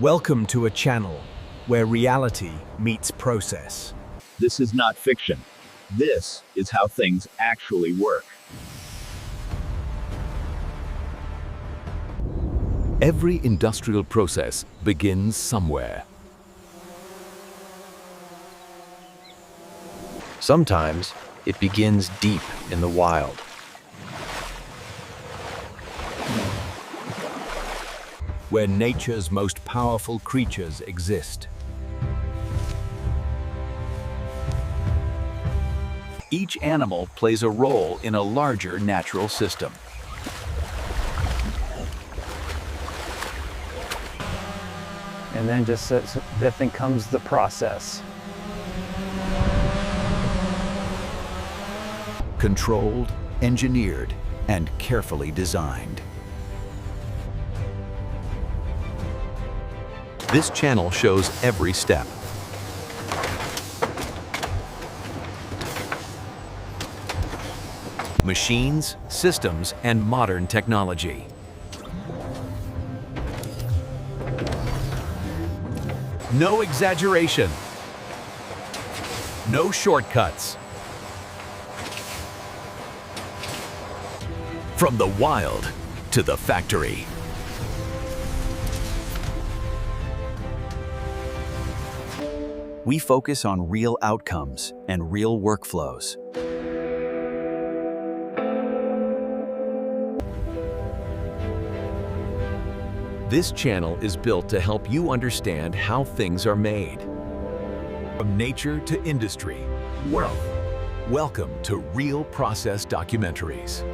Welcome to a channel where reality meets process. This is not fiction. This is how things actually work. Every industrial process begins somewhere. Sometimes it begins deep in the wild. Where nature's most powerful creatures exist. Each animal plays a role in a larger natural system. And then then comes the process. Controlled, engineered, and carefully designed. This channel shows every step. Machines, systems, and modern technology. No exaggeration. No shortcuts. From the wild to the factory. We focus on real outcomes and real workflows. This channel is built to help you understand how things are made. From nature to industry, wealth. Welcome to Real Process Documentaries.